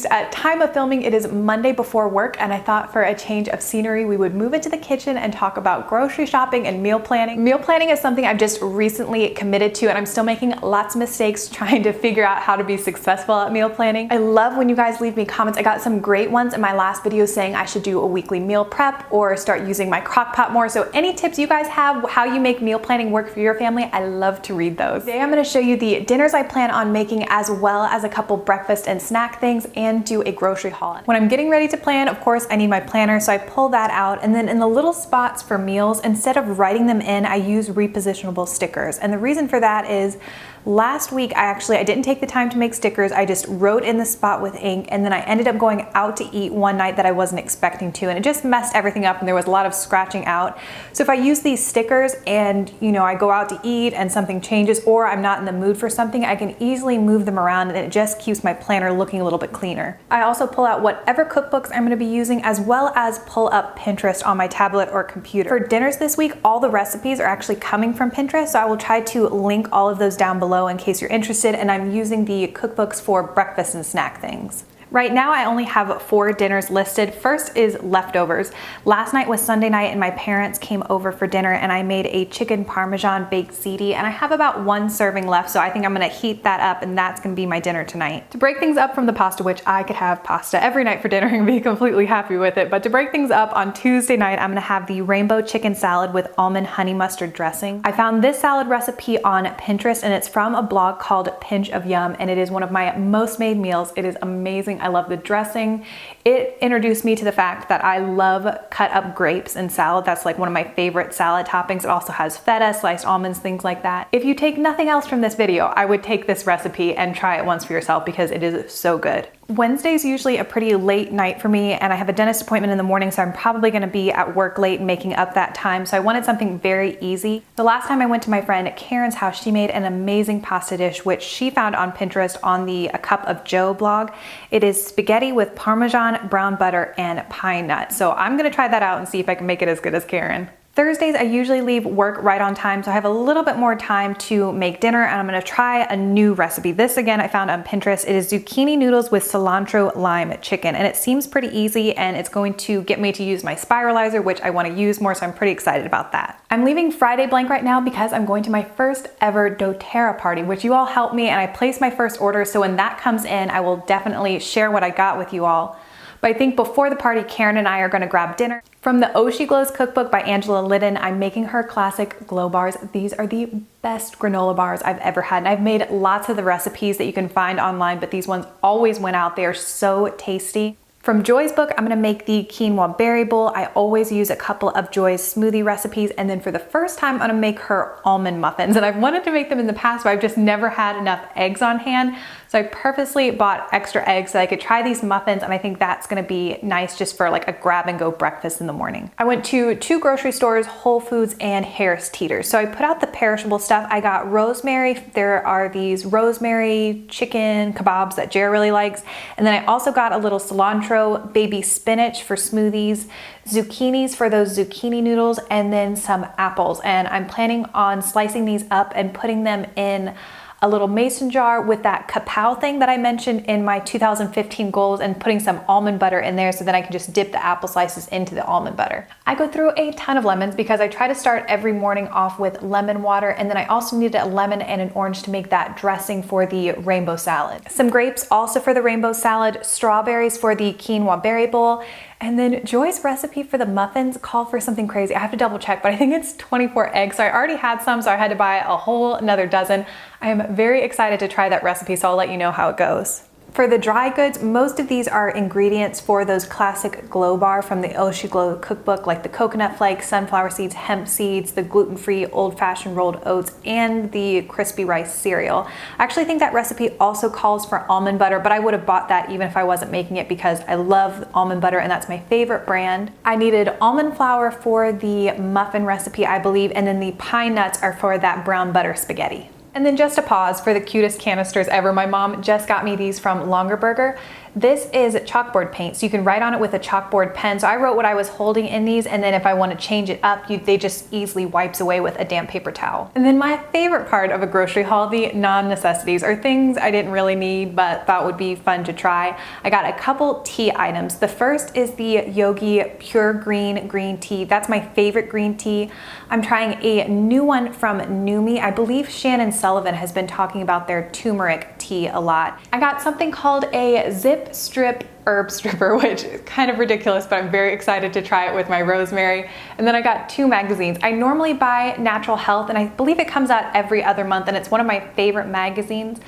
confused. At time of filming, it is Monday before work, and I thought for a change of scenery, we would move into the kitchen and talk about grocery shopping and meal planning. Meal planning is something I've just recently committed to, and I'm still making lots of mistakes trying to figure out how to be successful at meal planning. I love when you guys leave me comments. I got some great ones in my last video saying I should do a weekly meal prep or start using my crock pot more. So any tips you guys have, how you make meal planning work for your family, I love to read those. Today I'm going to show you the dinners I plan on making, as well as a couple breakfast and snack things, and do a grocery haul. When I'm getting ready to plan, of course, I need my planner, so I pull that out, and then in the little spots for meals, instead of writing them in, I use repositionable stickers. And the reason for that is last week I didn't take the time to make stickers. I just wrote in the spot with ink, and then I ended up going out to eat one night that I wasn't expecting to, and it just messed everything up, and there was a lot of scratching out. So if I use these stickers and I go out to eat and something changes, or I'm not in the mood for something, I can easily move them around, and it just keeps my planner looking a little bit cleaner. I also pull out whatever cookbooks I'm going to be using, as well as pull up Pinterest on my tablet or computer. For dinners this week, all the recipes are actually coming from Pinterest, so I will try to link all of those down below in case you're interested, and I'm using the cookbooks for breakfast and snack things. Right now I only have 4 dinners listed. First is leftovers. Last night was Sunday night and my parents came over for dinner, and I made a chicken parmesan baked ziti, and I have about 1 serving left, so I think I'm gonna heat that up, and that's gonna be my dinner tonight. To break things up from the pasta, which I could have pasta every night for dinner and be completely happy with it, but to break things up, on Tuesday night I'm gonna have the rainbow chicken salad with almond honey mustard dressing. I found this salad recipe on Pinterest, and it's from a blog called Pinch of Yum, and it is one of my most made meals. It is amazing. I love the dressing. It introduced me to the fact that I love cut up grapes in salad. That's like one of my favorite salad toppings. It also has feta, sliced almonds, things like that. If you take nothing else from this video, I would take this recipe and try it once for yourself because it is so good. Wednesday's usually a pretty late night for me, and I have a dentist appointment in the morning, so I'm probably gonna be at work late making up that time, so I wanted something very easy. The last time I went to my friend Karen's house, she made an amazing pasta dish, which she found on Pinterest on the A Cup of Joe blog. It is spaghetti with Parmesan, brown butter, and pine nuts. So I'm gonna try that out and see if I can make it as good as Karen. Thursdays, I usually leave work right on time, so I have a little bit more time to make dinner, and I'm gonna try a new recipe. This, again, I found on Pinterest. It is zucchini noodles with cilantro lime chicken, and it seems pretty easy, and it's going to get me to use my spiralizer, which I wanna use more, so I'm pretty excited about that. I'm leaving Friday blank right now because I'm going to my first ever doTERRA party, which you all helped me, and I placed my first order, so when that comes in, I will definitely share what I got with you all. But I think before the party, Karen and I are gonna grab dinner. From the Oh She Glows cookbook by Angela Liddon, I'm making her classic glow bars. These are the best granola bars I've ever had. And I've made lots of the recipes that you can find online, but these ones always win out. They are so tasty. From Joy's book, I'm gonna make the quinoa berry bowl. I always use a couple of Joy's smoothie recipes. And then for the first time, I'm gonna make her almond muffins. And I've wanted to make them in the past, but I've just never had enough eggs on hand. So I purposely bought extra eggs so I could try these muffins, and I think that's gonna be nice just for like a grab and go breakfast in the morning. I went to 2 grocery stores, Whole Foods and Harris Teeter. So I put out the perishable stuff. I got rosemary. There are these rosemary chicken kebabs that Jer really likes. And then I also got a little cilantro, baby spinach for smoothies, zucchinis for those zucchini noodles, and then some apples. And I'm planning on slicing these up and putting them in a little mason jar with that kapow thing that I mentioned in my 2015 goals, and putting some almond butter in there so then I can just dip the apple slices into the almond butter. I go through a ton of lemons because I try to start every morning off with lemon water, and then I also needed a lemon and an orange to make that dressing for the rainbow salad. Some grapes also for the rainbow salad, strawberries for the quinoa berry bowl, and then Joy's recipe for the muffins called for something crazy. I have to double check, but I think it's 24 eggs. So I already had some, so I had to buy a whole another dozen. I am very excited to try that recipe, so I'll let you know how it goes. For the dry goods, most of these are ingredients for those classic glow bar from the Oh She Glow cookbook, like the coconut flakes, sunflower seeds, hemp seeds, the gluten-free old-fashioned rolled oats, and the crispy rice cereal. I actually think that recipe also calls for almond butter, but I would have bought that even if I wasn't making it because I love almond butter and that's my favorite brand. I needed almond flour for the muffin recipe, I believe, and then the pine nuts are for that brown butter spaghetti. And then just a pause for the cutest canisters ever. My mom just got me these from Longer Burger. This is chalkboard paint, so you can write on it with a chalkboard pen. So I wrote what I was holding in these, and then if I want to change it up, they just easily wipes away with a damp paper towel. And then my favorite part of a grocery haul, the non-necessities, or things I didn't really need but thought would be fun to try. I got a couple tea items. The first is the Yogi Pure Green tea. That's my favorite green tea. I'm trying a new one from Numi. I believe Shannon Sullivan has been talking about their turmeric tea a lot. I got something called a Zip Strip herb stripper, which is kind of ridiculous, but I'm very excited to try it with my rosemary. And then I got 2 magazines. I normally buy Natural Health, and I believe it comes out every other month, and it's one of my favorite magazines.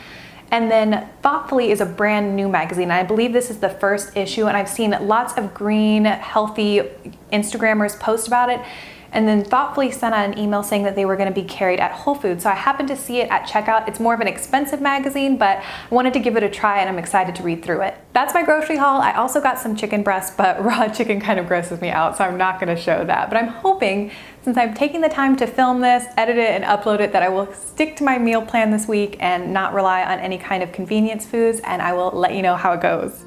And then Thoughtfully is a brand new magazine, and I believe this is the first issue, and I've seen lots of green, healthy Instagrammers post about it. And then Thoughtfully sent out an email saying that they were going to be carried at Whole Foods. So I happened to see it at checkout. It's more of an expensive magazine, but I wanted to give it a try, and I'm excited to read through it. That's my grocery haul. I also got some chicken breasts, but raw chicken kind of grosses me out, so I'm not going to show that. But I'm hoping, since I'm taking the time to film this, edit it, and upload it, that I will stick to my meal plan this week and not rely on any kind of convenience foods, and I will let you know how it goes.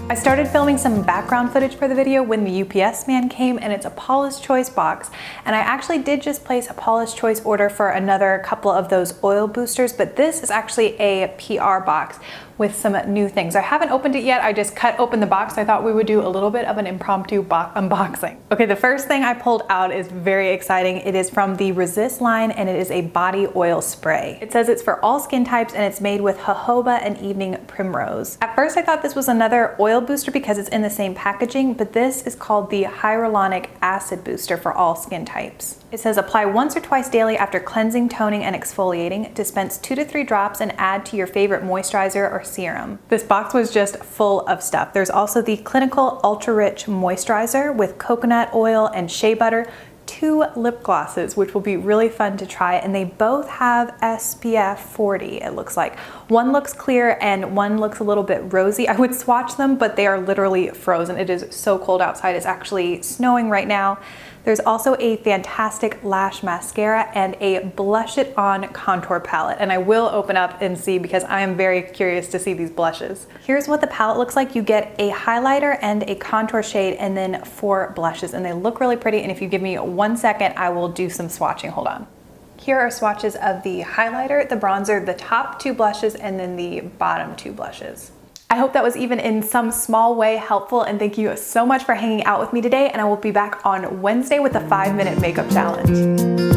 I started filming some background footage for the video when the UPS man came, and it's a Paula's Choice box. And I actually did just place a Paula's Choice order for another couple of those oil boosters, but this is actually a PR box with some new things. I haven't opened it yet. I just cut open the box. I thought we would do a little bit of an impromptu unboxing. Okay, the first thing I pulled out is very exciting. It is from the Resist line, and it is a body oil spray. It says it's for all skin types, and it's made with jojoba and evening primrose. At first I thought this was another oil booster because it's in the same packaging, but this is called the hyaluronic acid booster for all skin types. It says apply once or twice daily after cleansing, toning, and exfoliating. Dispense 2 to 3 drops and add to your favorite moisturizer or serum. This box was just full of stuff. There's also the Clinical Ultra Rich Moisturizer with coconut oil and shea butter, 2 lip glosses, which will be really fun to try, and they both have SPF 40, it looks like. One looks clear and one looks a little bit rosy. I would swatch them, but they are literally frozen. It is so cold outside. It's actually snowing right now. There's also a fantastic lash mascara and a Blush It On contour palette, and I will open up and see because I am very curious to see these blushes. Here's what the palette looks like. You get a highlighter and a contour shade and then 4 blushes, and they look really pretty, and if you give me 1 second, I will do some swatching. Hold on. Here are swatches of the highlighter, the bronzer, the top 2 blushes, and then the bottom 2 blushes. I hope that was even in some small way helpful, and thank you so much for hanging out with me today, and I will be back on Wednesday with the 5-minute makeup challenge.